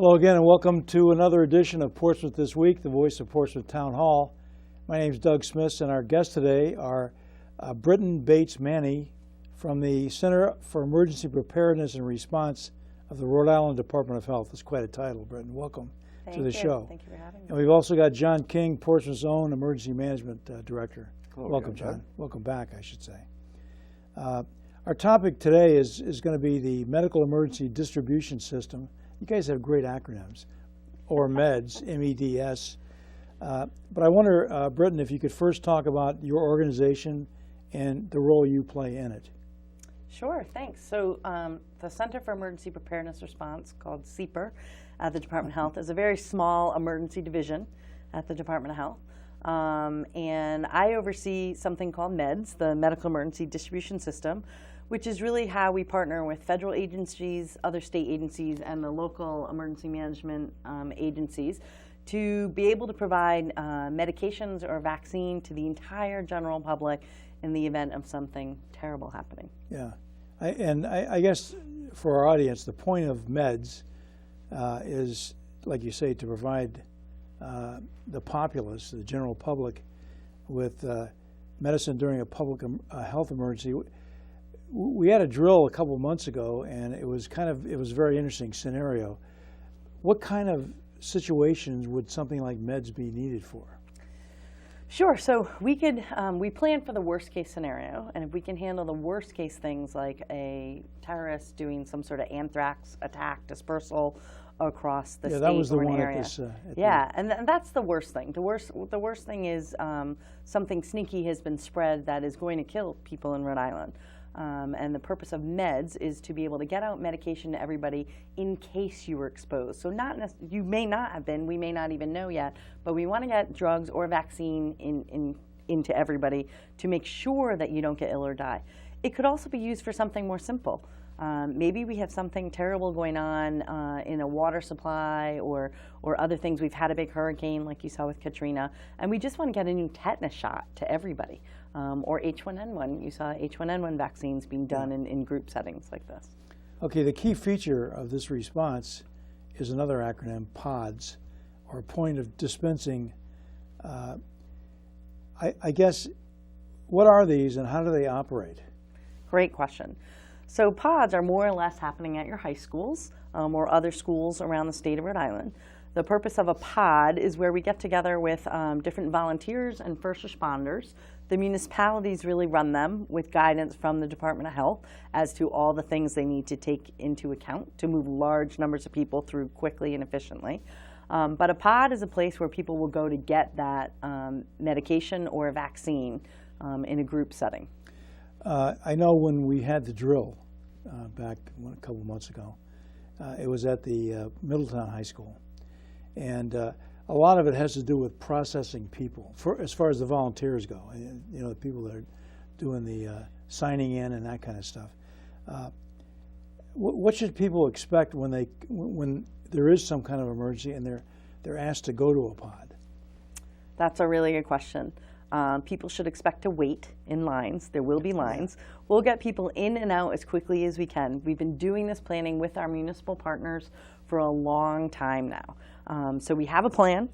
Hello again, and welcome to another edition of Portsmouth This Week, the voice of Portsmouth Town Hall. My name is Doug Smith, and our guests today are Britton Bates-Manni from the Center for Emergency Preparedness and Response of the Rhode Island Department of Health. That's quite a title, Britton. Welcome to the show. Thank you for having me. And we've also got John King, Portsmouth's own Emergency Management Director. Hello, welcome, again, John. Doug. Welcome back, I should say. Our topic today is going to be the Medical Emergency Distribution System. You guys have great acronyms, or MEDS, M-E-D-S. But I wonder, Britton, if you could first talk about your organization and the role you play in it. Sure, thanks. So the Center for Emergency Preparedness Response, called CEPR at the Department of Health, is a very small emergency division at the Department of Health. And I oversee something called MEDS, the Medical Emergency Distribution System, which is really how we partner with federal agencies, other state agencies, and the local emergency management agencies to be able to provide medications or vaccine to the entire general public in the event of something terrible happening. Yeah, I guess for our audience, the point of MEDS is, like you say, to provide the populace, the general public, with medicine during a public health emergency. We had a drill a couple of months ago, and it was a very interesting scenario. What kind of situations would something like MEDS be needed for? Sure. So we plan for the worst case scenario, and if we can handle the worst case things like a terrorist doing some sort of anthrax attack dispersal across the state that was the or an one area. And that's the worst thing. The worst thing is something sneaky has been spread that is going to kill people in Rhode Island. And the purpose of MEDS is to be able to get out medication to everybody in case you were exposed. So you may not have been, we may not even know yet, but we want to get drugs or vaccine into everybody to make sure that you don't get ill or die. It could also be used for something more simple. Maybe we have something terrible going on in a water supply or other things. We've had a big hurricane like you saw with Katrina, and we just want to get a new tetanus shot to everybody. Or H1N1. You saw H1N1 vaccines being done in group settings like this. Okay, the key feature of this response is another acronym, PODS, or Point of Dispensing. I guess, what are these and how do they operate? Great question. So pods are more or less happening at your high schools or other schools around the state of Rhode Island. The purpose of a pod is where we get together with different volunteers and first responders. The municipalities really run them with guidance from the Department of Health as to all the things they need to take into account to move large numbers of people through quickly and efficiently. But a pod is a place where people will go to get that medication or a vaccine in a group setting. I know when we had the drill back a couple of months ago, it was at the Middletown High School. And a lot of it has to do with processing people, as far as the volunteers go, you know, the people that are doing the signing in and that kind of stuff. What should people expect when there is some kind of emergency and they're asked to go to a pod? That's a really good question. People should expect to wait in lines. There will be lines. We'll get people in and out as quickly as we can. We've been doing this planning with our municipal partners for a long time now. So we have a plan.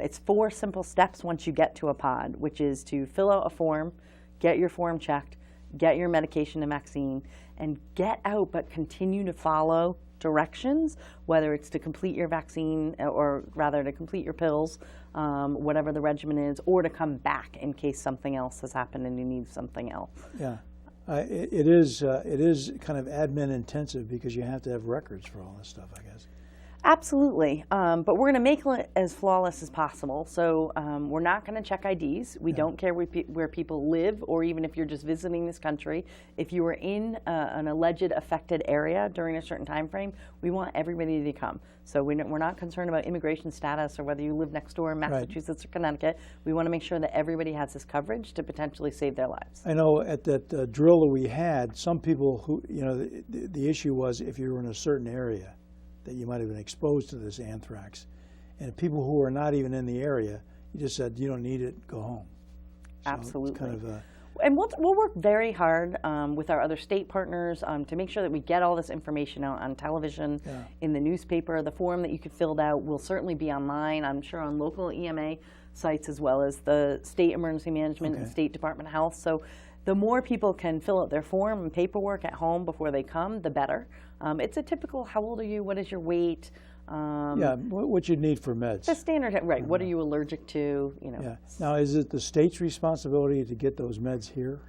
It's 4 simple steps once you get to a pod, which is to fill out a form, get your form checked, get your medication and vaccine, and get out but continue to follow directions, whether it's to complete your vaccine or rather to complete your pills, whatever the regimen is, or to come back in case something else has happened and you need something else. Yeah, it is kind of admin intensive because you have to have records for all this stuff, I guess. Absolutely, but we're going to make it as flawless as possible. So we're not going to check IDs. We don't care where people live, or even if you're just visiting this country. If you were in an alleged affected area during a certain time frame, we want everybody to come. So we're not concerned about immigration status or whether you live next door in Massachusetts or Connecticut. We want to make sure that everybody has this coverage to potentially save their lives. I know at that drill that we had, some people who, you know, the issue was if you were in a certain area that you might have been exposed to this anthrax. And people who are not even in the area, you just said, you don't need it, go home. So Absolutely. It's kind of And we'll work very hard with our other state partners to make sure that we get all this information out on television, in the newspaper. The form that you could fill out will certainly be online, I'm sure, on local EMA sites as well as the state emergency management and state Department of Health. So the more people can fill out their form and paperwork at home before they come, the better. It's a typical, how old are you, what is your weight? What you need for meds. The standard, right, what are you allergic to, you know. Yeah. Now, is it the state's responsibility to get those meds here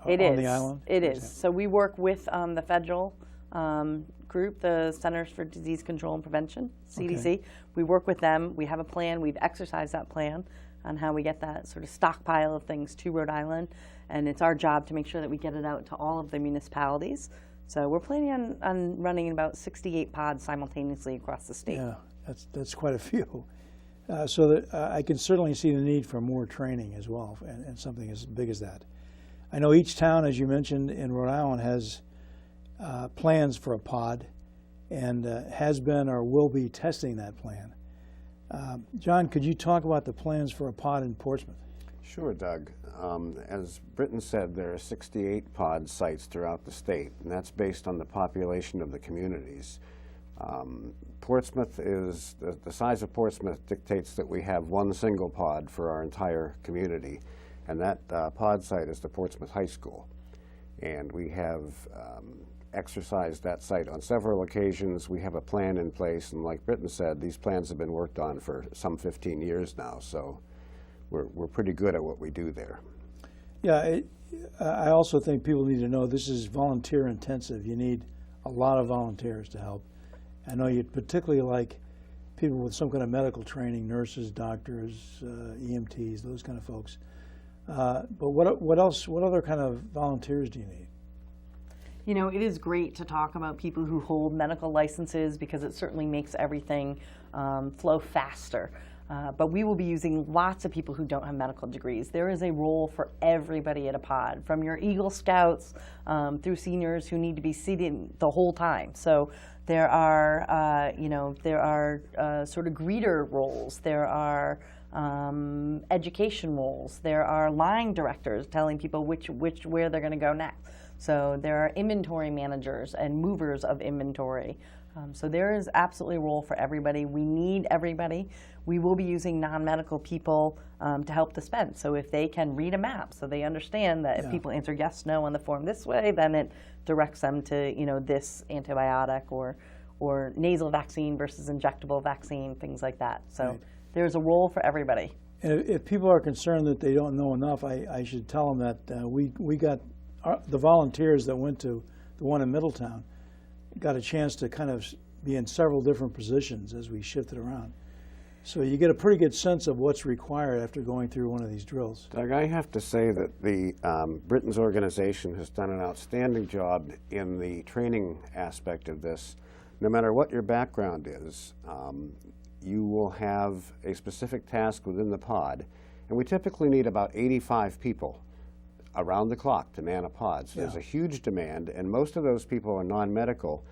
on the island? It is. So we work with the federal group, the Centers for Disease Control and Prevention, CDC. Okay. We work with them. We have a plan. We've exercised that plan on how we get that sort of stockpile of things to Rhode Island. And it's our job to make sure that we get it out to all of the municipalities. So we're planning on running about 68 pods simultaneously across the state. Yeah, that's quite a few. So that, I can certainly see the need for more training as well, and something as big as that. I know each town, as you mentioned, in Rhode Island has plans for a pod, and has been or will be testing that plan. John, could you talk about the plans for a pod in Portsmouth? Sure, Doug. As Britton said, there are 68 pod sites throughout the state, and that's based on the population of the communities. Portsmouth is, the size of Portsmouth dictates that we have one single pod for our entire community, and that pod site is the Portsmouth High School. And we have exercised that site on several occasions. We have a plan in place, and like Britton said, these plans have been worked on for some 15 years now, so we're pretty good at what we do there. Yeah, I also think people need to know this is volunteer intensive. You need a lot of volunteers to help. I know you'd particularly like people with some kind of medical training, nurses, doctors, EMTs, those kind of folks. But what else, what other kind of volunteers do you need? You know, it is great to talk about people who hold medical licenses because it certainly makes everything flow faster. But we will be using lots of people who don't have medical degrees. There is a role for everybody at a pod, from your Eagle Scouts through seniors who need to be seated the whole time. So there are, sort of greeter roles. There are education roles. There are line directors telling people where they're going to go next. So there are inventory managers and movers of inventory. So there is absolutely a role for everybody. We need everybody. We will be using non-medical people to help dispense. So if they can read a map, so they understand that if people answer yes, no on the form this way, then it directs them to, you know, this antibiotic or nasal vaccine versus injectable vaccine, things like that. So there's a role for everybody. And if people are concerned that they don't know enough, I should tell them that we got the volunteers that went to the one in Middletown got a chance to kind of be in several different positions as we shifted around. So you get a pretty good sense of what's required after going through one of these drills. Doug, I have to say that the Britain's organization has done an outstanding job in the training aspect of this. No matter what your background is, you will have a specific task within the pod, and we typically need about 85 people around the clock to man a pod. So there's a huge demand, and most of those people are non-medical.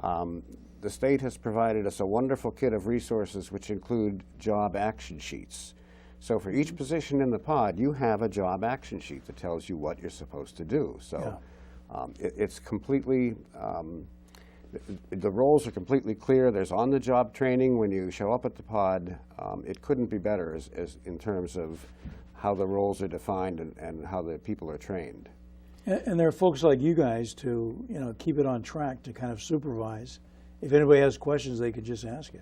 The state has provided us a wonderful kit of resources which include job action sheets. So for each position in the pod, you have a job action sheet that tells you what you're supposed to do. So it's completely, the roles are completely clear. There's on-the-job training when you show up at the pod. It couldn't be better as in terms of how the roles are defined and how the people are trained. And there are folks like you guys to, you know, keep it on track to kind of supervise. If anybody has questions, they could just ask you.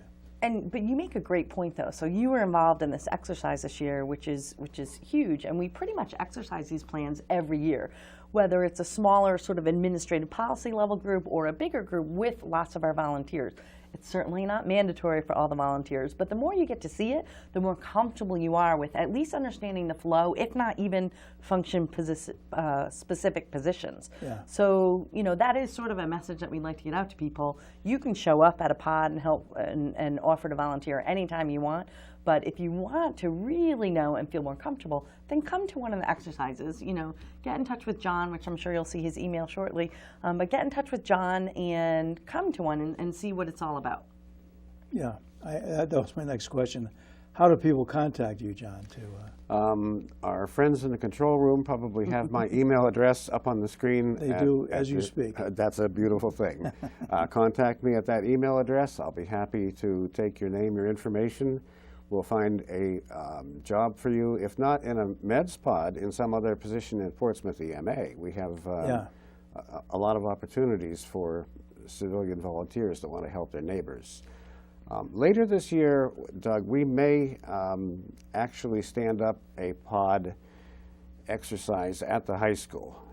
But you make a great point, though. So you were involved in this exercise this year, which is huge, and we pretty much exercise these plans every year, whether it's a smaller sort of administrative policy level group or a bigger group with lots of our volunteers. It's certainly not mandatory for all the volunteers, but the more you get to see it, the more comfortable you are with at least understanding the flow, if not even function specific positions. So, you know, that is sort of a message that we'd like to get out to people. You can show up at a pod and help and offer to volunteer anytime you want, but if you want to really know and feel more comfortable, then come to one of the exercises. You know, get in touch with John, which I'm sure you'll see his email shortly, but get in touch with John and come to one and see what it's all about. Yeah, that was my next question. how do people contact you, John? Our friends in the control room probably have my email address up on the screen. They do as you speak. That's a beautiful thing. Contact me at that email address. I'll be happy to take your name, your information. We'll find a job for you, if not in a meds pod, in some other position in Portsmouth EMA. We have a lot of opportunities for civilian volunteers that want to help their neighbors. Later this year, Doug, we may actually stand up a pod exercise at the high school.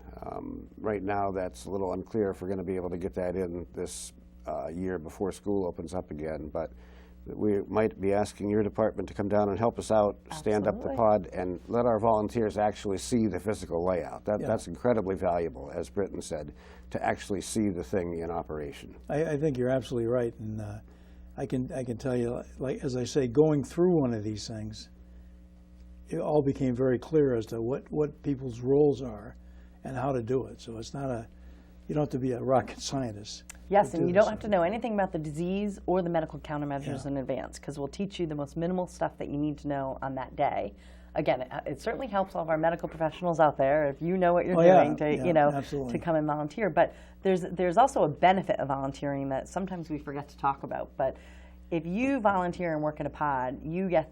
Right now, that's a little unclear if we're going to be able to get that in this year before school opens up again, but we might be asking your department to come down and help us out, stand up the pod, and let our volunteers actually see the physical layout. That's incredibly valuable, as Britton said, to actually see the thing in operation. I think you're absolutely right, and I can tell you, like as I say, going through one of these things, it all became very clear as to what people's roles are and how to do it. So it's not you don't have to be a rocket scientist. Yes, and you don't have to know anything about the disease or the medical countermeasures in advance, because we'll teach you the most minimal stuff that you need to know on that day. Again, it certainly helps all of our medical professionals out there if you know what you're doing to come and volunteer. But there's also a benefit of volunteering that sometimes we forget to talk about. But if you volunteer and work in a pod, you get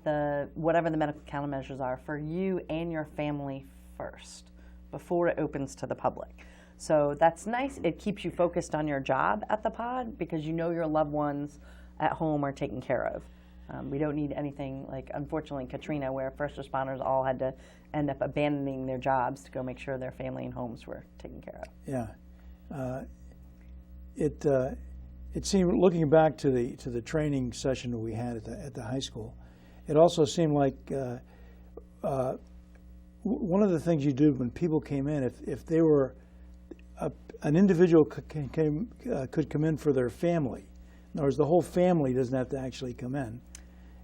whatever the medical countermeasures are for you and your family first before it opens to the public. So that's nice. It keeps you focused on your job at the pod because you know your loved ones at home are taken care of. We don't need anything like, unfortunately, Katrina, where first responders all had to end up abandoning their jobs to go make sure their family and homes were taken care of. Yeah. It seemed, looking back to the training session that we had at the high school, it also seemed like one of the things you did when people came in, if they were an individual could come in for their family. In other words, the whole family doesn't have to actually come in.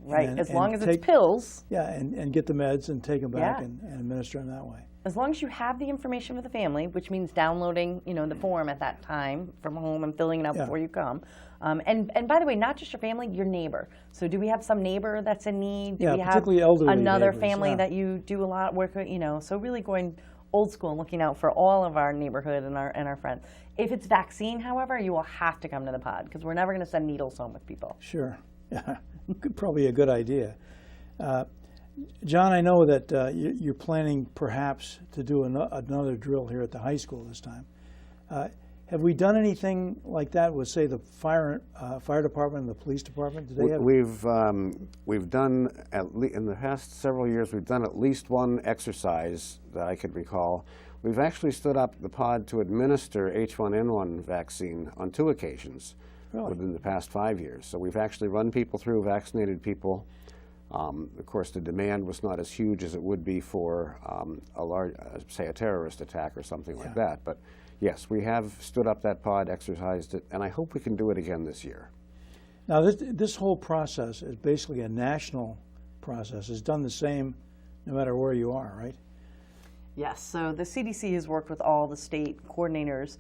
Right, as long as it's pills. Yeah, and get the meds and take them back and administer them that way. As long as you have the information for the family, which means downloading, the form at that time from home and filling it out before you come. And by the way, not just your family, your neighbor. So do we have some neighbor that's in need? Do we have particularly elderly another neighbors, family that you do a lot of work with? So really going old school and looking out for all of our neighborhood and our friends. If it's vaccine, however, you will have to come to the pod because we're never going to send needles home with people. Sure. Yeah. Probably a good idea. John, I know that you're planning perhaps to do another drill here at the high school this time. Have we done anything like that with, say, the fire department and the police department? Do they have? We've done in the past several years. We've done at least one exercise that I could recall. We've actually stood up the pod to administer H1N1 vaccine on 2 occasions within the past 5 years. So we've actually run people through, vaccinated people. Of course, the demand was not as huge as it would be for a large, say, a terrorist attack or something like that. But yes, we have stood up that pod, exercised it, and I hope we can do it again this year. Now, this whole process is basically a national process. It's done the same no matter where you are, right? Yes, so the CDC has worked with all the state coordinators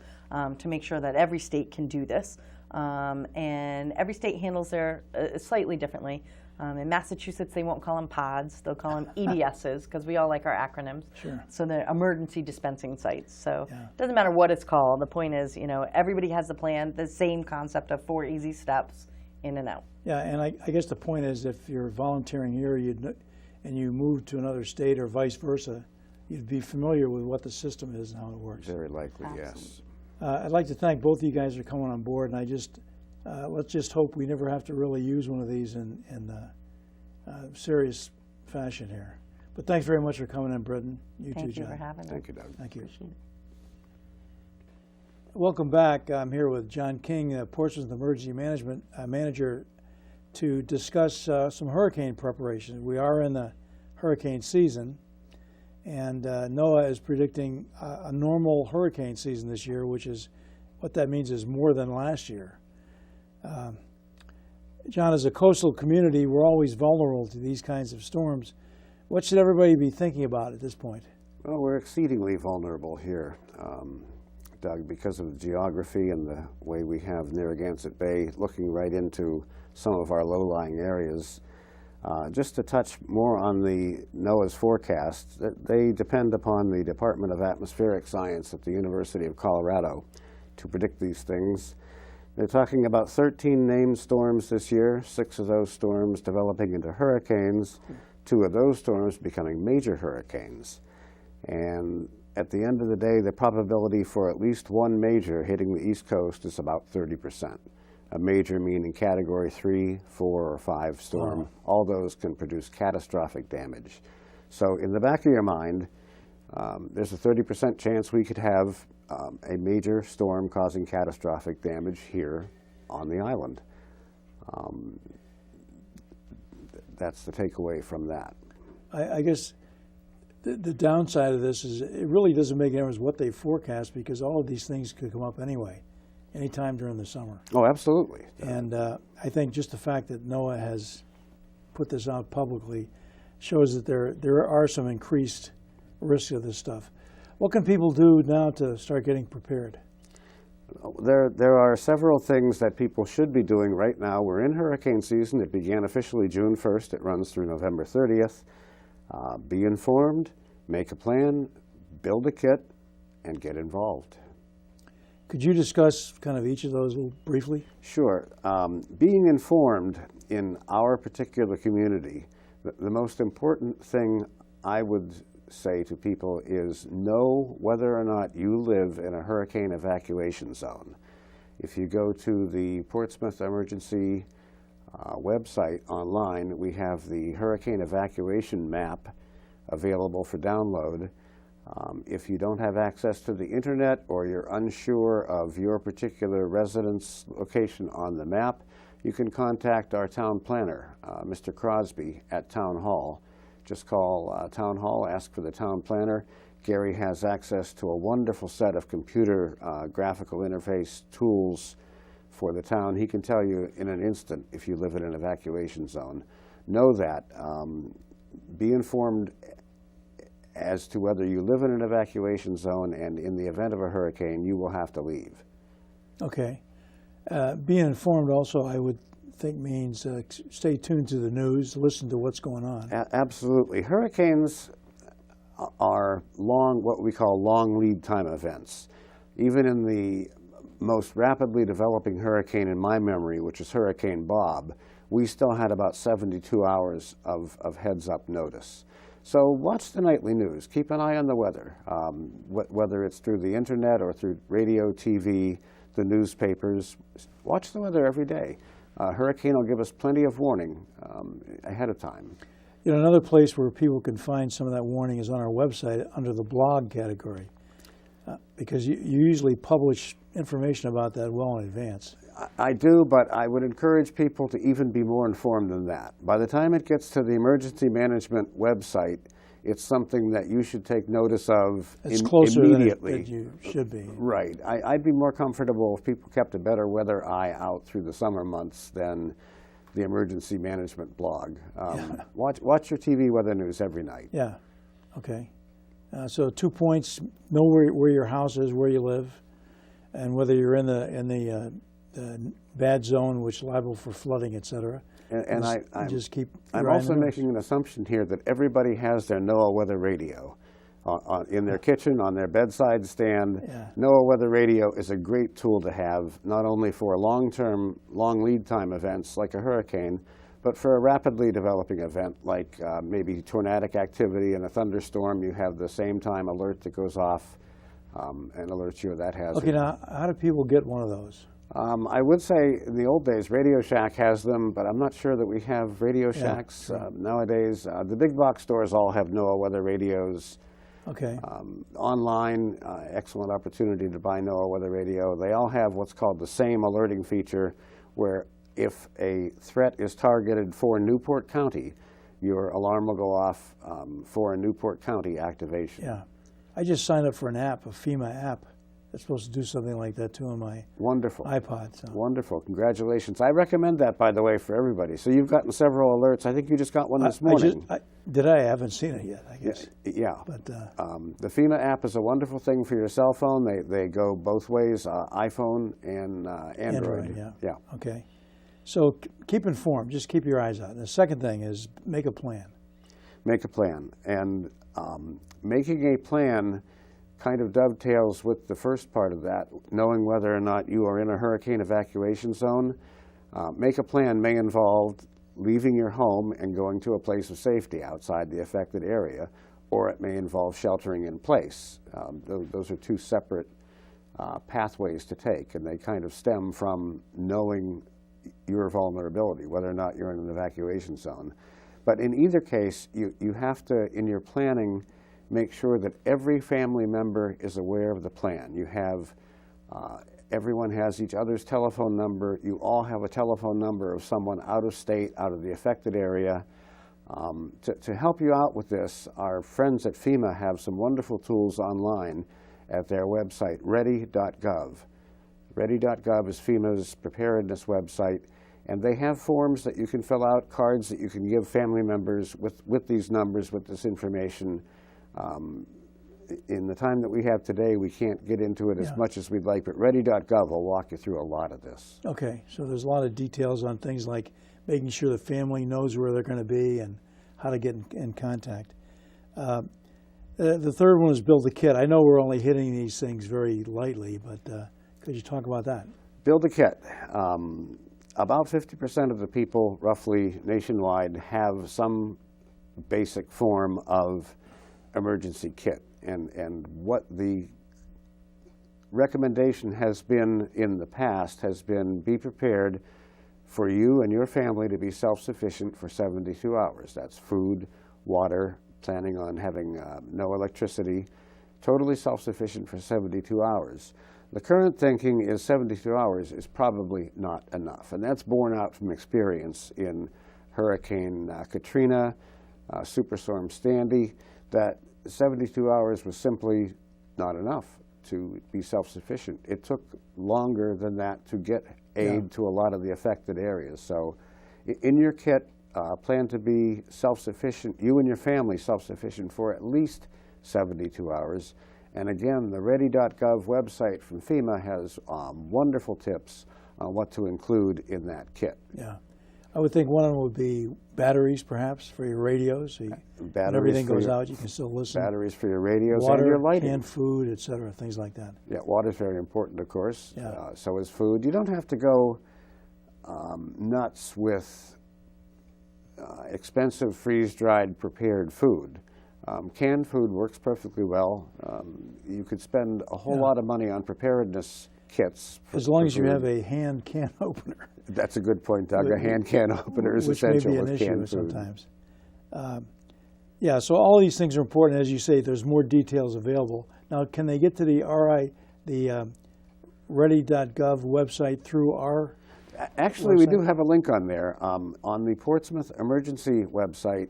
to make sure that every state can do this. And every state handles their slightly differently. In Massachusetts, they won't call them pods. They'll call them EDSs because we all like our acronyms. Sure. So they're emergency dispensing sites. So it doesn't matter what it's called. The point is, everybody has the plan, the same concept of 4 easy steps in and out. Yeah, and I guess the point is if you're volunteering here and you move to another state or vice versa, you'd be familiar with what the system is and how it works. Very likely, Absolutely. Yes. I'd like to thank both of you guys for coming on board, and let's just hope we never have to really use one of these in serious fashion here. But thanks very much for coming in, Britton. You too, John. Thank you for having us. Thank you, Doug. Thank you. Appreciate it. Welcome back. I'm here with John King, Portsmouth Emergency Management Manager, to discuss some hurricane preparations. We are in the hurricane season, and NOAA is predicting a normal hurricane season this year, which is what that means is more than last year. John, as a coastal community, we're always vulnerable to these kinds of storms. What should everybody be thinking about at this point? Well, we're exceedingly vulnerable here, Doug, because of the geography and the way we have Narragansett Bay looking right into some of our low-lying areas. Just to touch more on the NOAA's forecast, they depend upon the Department of Atmospheric Science at the University of Colorado to predict these things. They're talking about 13 named storms this year, 6 of those storms developing into hurricanes, 2 of those storms becoming major hurricanes. And at the end of the day, the probability for at least one major hitting the East Coast is about 30%. A major meaning Category 3, 4, or 5 storm. Wow. All those can produce catastrophic damage. So in the back of your mind, there's a 30% chance we could have a major storm causing catastrophic damage here on the island. That's the takeaway from that. I guess the downside of this is it really doesn't make any difference what they forecast, because all of these things could come up anyway, anytime during the summer. Oh, absolutely. And I think just the fact that NOAA has put this out publicly shows that there are some increased risks of this stuff. What can people do now to start getting prepared? There are several things that people should be doing right now. We're in hurricane season. It began officially June 1st. It runs through November 30th. Be informed, make a plan, build a kit, and get involved. Could you discuss kind of each of those a little briefly? Sure. Being informed in our particular community, the most important thing I would say to people is know whether or not you live in a hurricane evacuation zone. If you go to the Portsmouth Emergency website online, we have the hurricane evacuation map available for download. If you don't have access to the internet, or you're unsure of your particular residence location on the map, you can contact our town planner, Mr. Crosby, at Town Hall. Just call Town Hall, ask for the town planner. Gary has access to a wonderful set of computer graphical interface tools for the town. He can tell you in an instant if you live in an evacuation zone. Know that. Be informed as to whether you live in an evacuation zone, and in the event of a hurricane, you will have to leave. Okay. Being informed also, I would think, means stay tuned to the news, listen to what's going on. Absolutely. Hurricanes are what we call long lead time events. Even in the most rapidly developing hurricane in my memory, which is Hurricane Bob, we still had about 72 hours of heads-up notice. So watch the nightly news. Keep an eye on the weather, whether it's through the internet or through radio, TV, the newspapers. Watch the weather every day. Hurricane will give us plenty of warning ahead of time. You know, another place where people can find some of that warning is on our website under the blog category, because you usually publish information about that well in advance. I do, but I would encourage people to even be more informed than that. By the time it gets to the emergency management website, it's something that you should take notice of It's closer immediately. than you should be. Right. I'd be more comfortable if people kept a better weather eye out through the summer months than the emergency management blog. Watch your TV weather news every night. Yeah. Okay. So 2 points: know where your house is, where you live, and whether you're in the bad zone, which is liable for flooding, etc. And I'm just keep. I'm also making an assumption here that everybody has their NOAA weather radio in their kitchen, on their bedside stand. Yeah. NOAA weather radio is a great tool to have, not only for long-term, long lead time events like a hurricane, but for a rapidly developing event like maybe tornadic activity and a thunderstorm. You have the same time alert that goes off and alerts you of that hazard. Okay, now how do people get one of those? I would say in the old days, Radio Shack has them, but I'm not sure that we have Radio Shacks nowadays. The big box stores all have NOAA weather radios. Okay. Online, excellent opportunity to buy NOAA weather radio. They all have what's called the same alerting feature, where if a threat is targeted for Newport County, your alarm will go off for a Newport County activation. Yeah. I just signed up for an app, a FEMA app. It's supposed to do something like that too on my Wonderful. iPod. So. Wonderful. Congratulations. I recommend that, by the way, for everybody. So you've gotten several alerts. I think you just got one this morning. I haven't seen it yet, I guess. Yeah. But the FEMA app is a wonderful thing for your cell phone. They go both ways, iPhone and Android. yeah. Yeah. Okay. So keep informed. Just keep your eyes out. And the second thing is make a plan. Make a plan. And making a plan kind of dovetails with the first part of that, knowing whether or not you are in a hurricane evacuation zone. Make a plan may involve leaving your home and going to a place of safety outside the affected area, or it may involve sheltering in place. Those are two separate pathways to take, and they kind of stem from knowing your vulnerability, whether or not you're in an evacuation zone. But in either case, you have to, in your planning, make sure that every family member is aware of the plan. You have, everyone has each other's telephone number. You all have a telephone number of someone out of state, out of the affected area. To help you out with this, our friends at FEMA have some wonderful tools online at their website, ready.gov. Ready.gov is FEMA's preparedness website, and they have forms that you can fill out, cards that you can give family members with these numbers, with this information. In the time that we have today, we can't get into it as much as we'd like, but ready.gov will walk you through a lot of this. Okay, so there's a lot of details on things like making sure the family knows where they're going to be and how to get in contact. The third one is build a kit. I know we're only hitting these things very lightly, but could you talk about that? Build a kit. About 50% of the people, roughly nationwide, have some basic form of emergency kit. And what the recommendation has been in the past has been be prepared for you and your family to be self-sufficient for 72 hours. That's food, water, planning on having no electricity, totally self-sufficient for 72 hours. The current thinking is 72 hours is probably not enough, and that's borne out from experience in Hurricane Katrina, Superstorm Sandy, that 72 hours was simply not enough to be self-sufficient. It took longer than that to get aid to a lot of the affected areas. So in your kit, plan to be self-sufficient, you and your family self-sufficient for at least 72 hours. And again, the ready.gov website from FEMA has wonderful tips on what to include in that kit. Yeah. I would think one of them would be batteries, perhaps, for your radios. So when everything goes out, you can still listen. Batteries for your radios water, and your lighting. canned food, et cetera, things like that. Yeah, water is very important, of course. Yeah. So is food. You don't have to go nuts with expensive freeze-dried prepared food. Canned food works perfectly well. You could spend a whole lot of money on preparedness kits. As long as you have a hand can opener. That's a good point, Doug. A hand can opener is essential with canned food. Which may be an issue sometimes. Yeah, so all these things are important. As you say, there's more details available. Now, can they get to the ready.gov website through our Actually, website? We do have a link on there. On the Portsmouth Emergency website,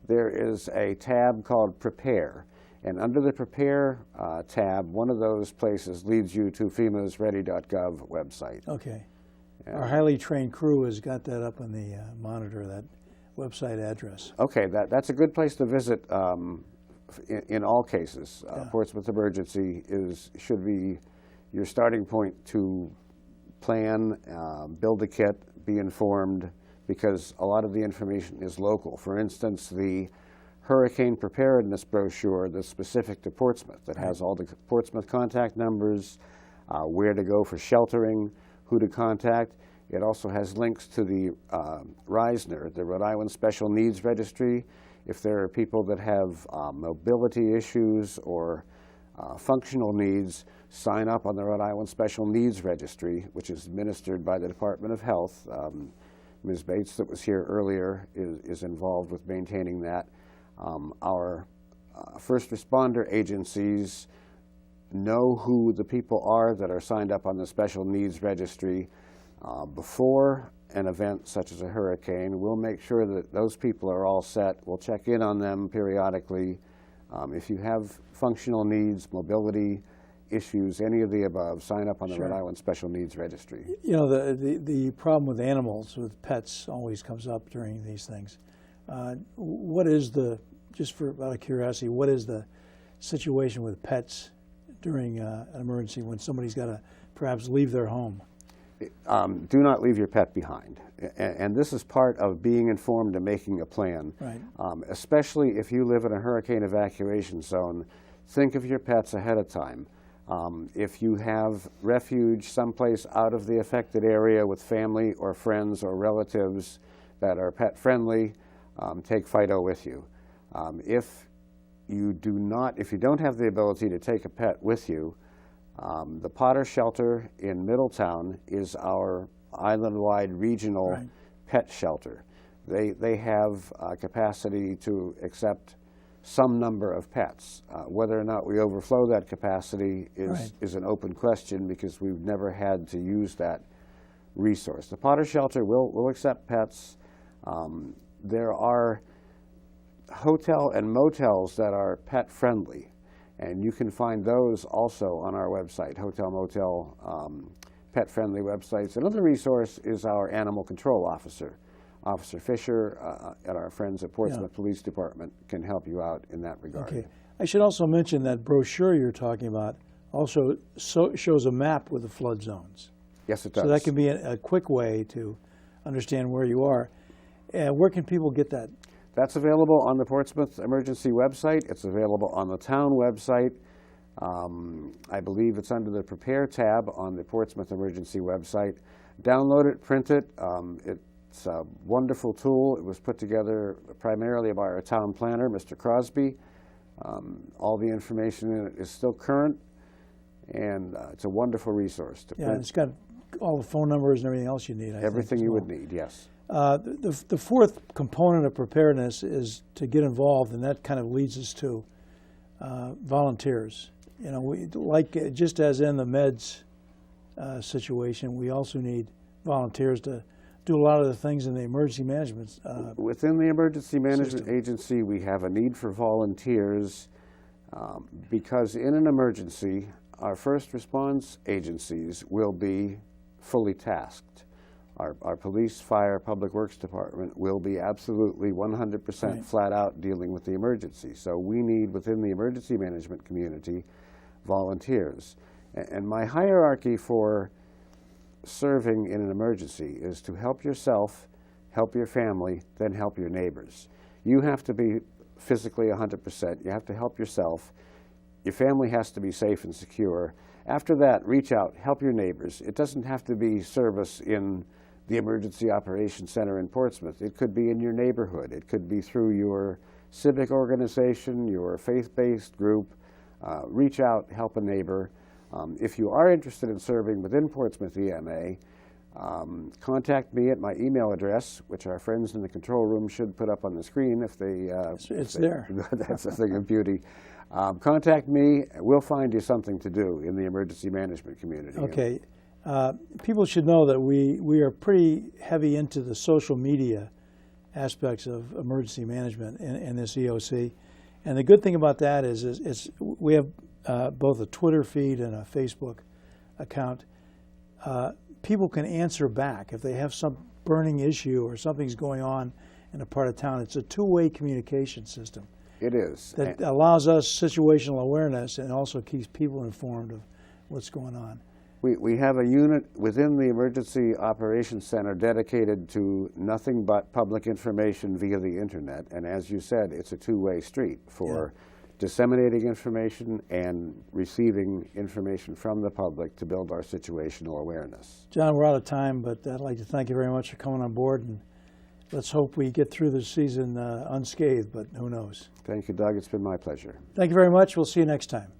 there is a tab called Prepare. And under the Prepare tab, one of those places leads you to FEMA's ready.gov website. Okay. Our highly trained crew has got that up on the monitor, that website address. Okay, that's a good place to visit in all cases. Portsmouth Emergency should be your starting point to plan, build a kit, be informed, because a lot of the information is local. For instance, the Hurricane Preparedness brochure that's specific to Portsmouth, that has all the Portsmouth contact numbers, where to go for sheltering, who to contact. It also has links to the RISNR, the Rhode Island Special Needs Registry. If there are people that have mobility issues or functional needs, sign up on the Rhode Island Special Needs Registry, which is administered by the Department of Health. Ms. Bates, that was here earlier, is involved with maintaining that. Our first responder agencies know who the people are that are signed up on the Special Needs Registry. Before an event such as a hurricane, we'll make sure that those people are all set. We'll check in on them periodically. If you have functional needs, mobility issues, any of the above, sign up on the Rhode Island Special Needs Registry. You know, the problem with animals, with pets, always comes up during these things. What is just out of curiosity, what is the situation with pets during an emergency when somebody's got to perhaps leave their home? Do not leave your pet behind. And this is part of being informed and making a plan. Right. Especially if you live in a hurricane evacuation zone, think of your pets ahead of time. If you have refuge someplace out of the affected area with family or friends or relatives that are pet friendly, take Fido with you. If you don't have the ability to take a pet with you, the Potter Shelter in Middletown is our island-wide regional Right. pet shelter. They have capacity to accept some number of pets. Whether or not we overflow that capacity Right. is an open question because we've never had to use that resource. The Potter Shelter will accept pets. There are hotel and motels that are pet friendly, and you can find those also on our website, hotel, motel, pet friendly websites. Another resource is our animal control officer. Officer Fisher and our friends at Portsmouth Police Department can help you out in that regard. Okay. I should also mention that brochure you're talking about also shows a map with the flood zones. Yes, it does. So that can be a quick way to understand where you are. Where can people get that? That's available on the Portsmouth Emergency website. It's available on the town website. I believe it's under the Prepare tab on the Portsmouth Emergency website. Download it, print it. It's a wonderful tool. It was put together primarily by our town planner, Mr. Crosby. All the information in it is still current, and it's a wonderful resource to print. It's got all the phone numbers and everything else you need. Everything you would need, yes. The fourth component of preparedness is to get involved, and that kind of leads us to volunteers. You know, just as in the meds situation, we also need volunteers to do a lot of the things in the emergency management. Within the Emergency Management Agency, we have a need for volunteers because in an emergency, our first response agencies will be fully tasked. Our police, fire, public works department will be absolutely 100% flat out dealing with the emergency. So we need, within the emergency management community, volunteers. And my hierarchy for serving in an emergency is to help yourself, help your family, then help your neighbors. You have to be physically 100%. You have to help yourself. Your family has to be safe and secure. After that, reach out, help your neighbors. It doesn't have to be service in the Emergency Operations Center in Portsmouth. It could be in your neighborhood. It could be through your civic organization, your faith-based group. Reach out, help a neighbor. If you are interested in serving within Portsmouth EMA, contact me at my email address, which our friends in the control room should put up on the screen if they... It's there. That's a thing of beauty. Contact me. We'll find you something to do in the emergency management community. Okay. People should know that we are pretty heavy into the social media aspects of emergency management in this EOC. And the good thing about that is we have both a Twitter feed and a Facebook account. People can answer back if they have some burning issue or something's going on in a part of town. It's a two-way communication system. It is. That allows us situational awareness and also keeps people informed of what's going on. We have a unit within the Emergency Operations Center dedicated to nothing but public information via the internet. And as you said, it's a two-way street for disseminating information and receiving information from the public to build our situational awareness. John, we're out of time, but I'd like to thank you very much for coming on board, and let's hope we get through this season unscathed, but who knows. Thank you, Doug. It's been my pleasure. Thank you very much. We'll see you next time.